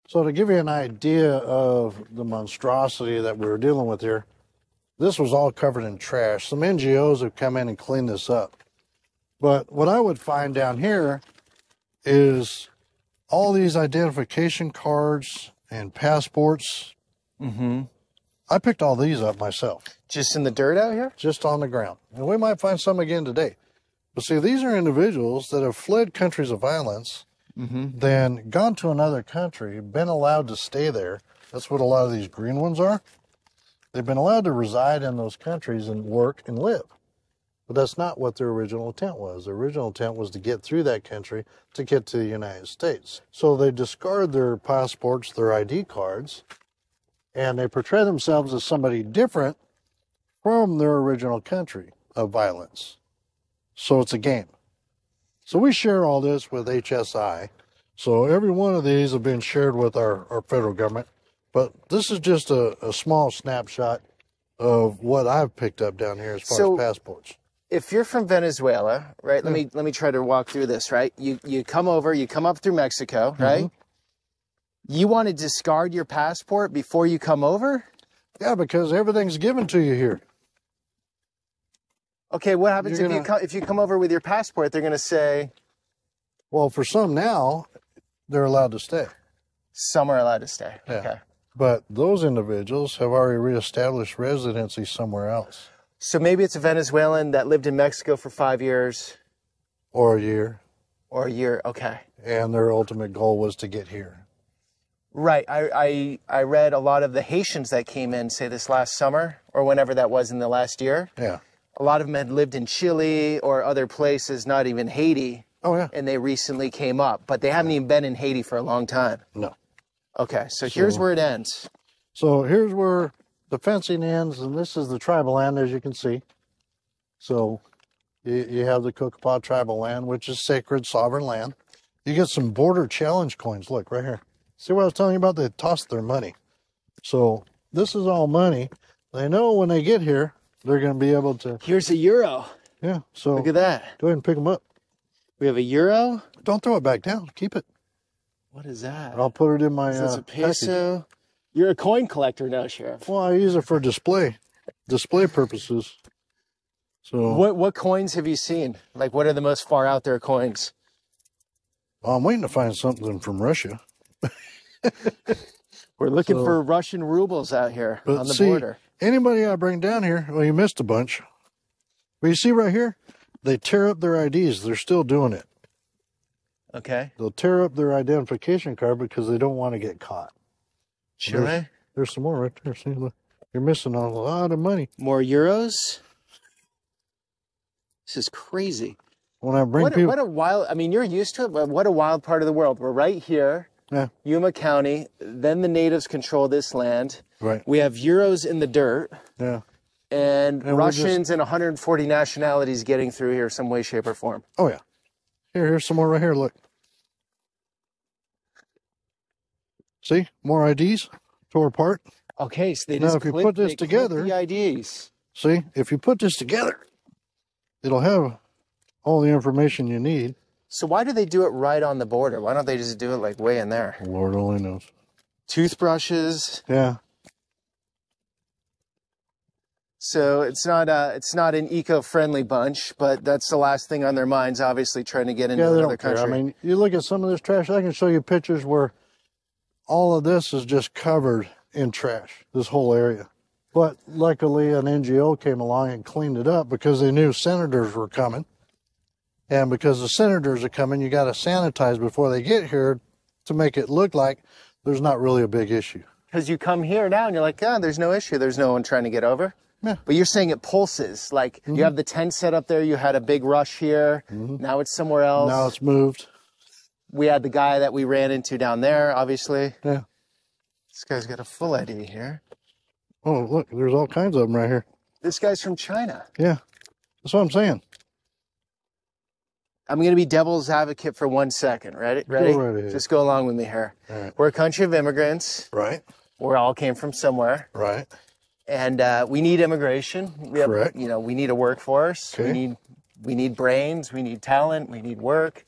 So to give you an idea of the monstrosity that we were dealing with here, this was all covered in trash. Some NGOs have come in and cleaned this up. But what I would find down here is all these identification cards and passports. Mm-hmm. I picked all these up myself. Just in the dirt out here? Just on the ground. And we might find some again today. But see, these are individuals that have fled countries of violence, then gone to another country, been allowed to stay there. That's what a lot of these green ones are. They've been allowed to reside in those countries and work and live. But that's not what their original intent was. Their original intent was to get through that country to get to the United States. So they discard their passports, their ID cards, and they portray themselves as somebody different from their original country of violence. So it's a game. So we share all this with HSI. So every one of these have been shared with our federal government. But this is just a small snapshot of what I've picked up down here as far as passports. If you're from Venezuela, right? Let me try to walk through this, right? You come up through Mexico, right? You want to discard your passport before you come over? Yeah, because everything's given to you here. Okay, what happens if you come over with your passport? They're going to say... Well, for some now, they're allowed to stay. Some are allowed to stay. Yeah. Okay. But those individuals have already reestablished residency somewhere else. So maybe it's a Venezuelan that lived in Mexico for 5 years. Or a year. Or a year, okay. And their ultimate goal was to get here. Right. I read a lot of the Haitians that came in, say this last summer, or whenever that was in the last year. Yeah. A lot of them had lived in Chile or other places, not even Haiti. Oh, yeah. And they recently came up. But they haven't even been in Haiti for a long time. No. Okay, so here's where it ends. So here's where the fencing ends, and this is the tribal land, as you can see. So you have the Kokopah tribal land, which is sacred, sovereign land. You get some border challenge coins. Look, right here. See what I was telling you about? They tossed their money. So this is all money. They know when they get here, they're going to be able to... Here's a euro. Yeah, so... Look at that. Go ahead and pick them up. We have a euro. Don't throw it back down. Keep it. What is that? I'll put it in my That's a peso. package. You're a coin collector now, Sheriff. Well, I use it for display purposes. So what coins have you seen? Like, what are the most far out there coins? I'm waiting to find something from Russia. We're looking for Russian rubles out here on the border. Anybody I bring down here, well, you missed a bunch. But you see right here, they tear up their IDs. They're still doing it. Okay. They'll tear up their identification card because they don't want to get caught. Chile? There's some more right there. See, look, you're missing a lot of money. More euros? This is crazy. When I bring people... What a wild... I mean, you're used to it, but what a wild part of the world. We're right here. Yeah. Yuma County. Then the natives control this land. Right. We have euros in the dirt. Yeah. And Russians and 140 nationalities getting through here some way, shape, or form. Oh, yeah. Here's some more right here. Look. See? More IDs tore apart. Okay, so they now, just if you put this together, the IDs. See? If you put this together, it'll have all the information you need. So why do they do it right on the border? Why don't they just do it like way in there? Lord only knows. Toothbrushes. Yeah. So it's not an eco-friendly bunch, but that's the last thing on their minds, obviously, trying to get into another country. I mean, you look at some of this trash, I can show you pictures where all of this is just covered in trash, this whole area. But luckily, an NGO came along and cleaned it up because they knew senators were coming. And because the senators are coming, you got to sanitize before they get here to make it look like there's not really a big issue. Because you come here now and you're like, God, there's no issue. There's no one trying to get over. Yeah. But you're saying it pulses. Like you have the tent set up there. You had a big rush here. Now it's somewhere else. Now it's moved. We had the guy that we ran into down there, obviously. Yeah. This guy's got a full ID here. Oh, look, there's all kinds of them right here. This guy's from China. Yeah. That's what I'm saying. I'm going to be devil's advocate for 1 second. Ready? Go right ahead. Just go along with me here. All right. We're a country of immigrants. Right. We all came from somewhere. Right. And we need immigration. Correct. You know, we need a workforce. Okay. We need brains. We need talent. We need work.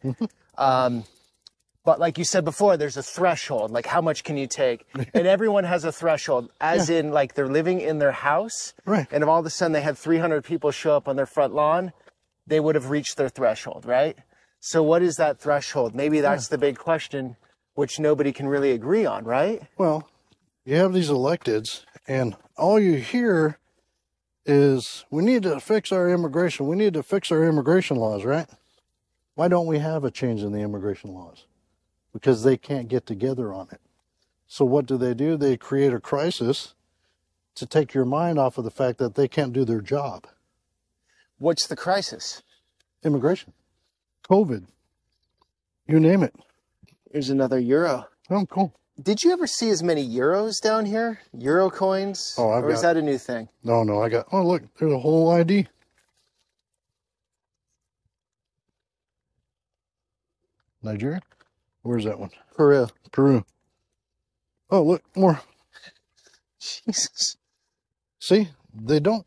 But like you said before, there's a threshold. Like, how much can you take? And everyone has a threshold, as in, like, they're living in their house. Right. And if all of a sudden they had 300 people show up on their front lawn, they would have reached their threshold, right? So what is that threshold? Maybe that's the big question, which nobody can really agree on, right? Well, you have these electeds, and all you hear is, we need to fix our immigration. We need to fix our immigration laws, right? Why don't we have a change in the immigration laws? Because they can't get together on it. So what do? They create a crisis to take your mind off of the fact that they can't do their job. What's the crisis? Immigration, COVID, you name it. Here's another euro. Oh, cool. Did you ever see as many euros down here? Euro coins? Oh, or is that a new thing? No, oh, look, there's a whole ID. Nigeria? Where's that one? Peru. Peru. Oh, look, more. Jesus. See, they don't.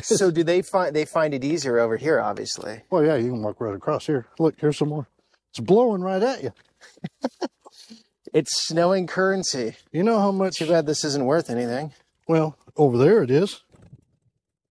So do they find it easier over here, obviously? Well, yeah, you can walk right across here. Look, here's some more. It's blowing right at you. It's snowing currency. You know how much? Too bad this isn't worth anything. Well, over there it is.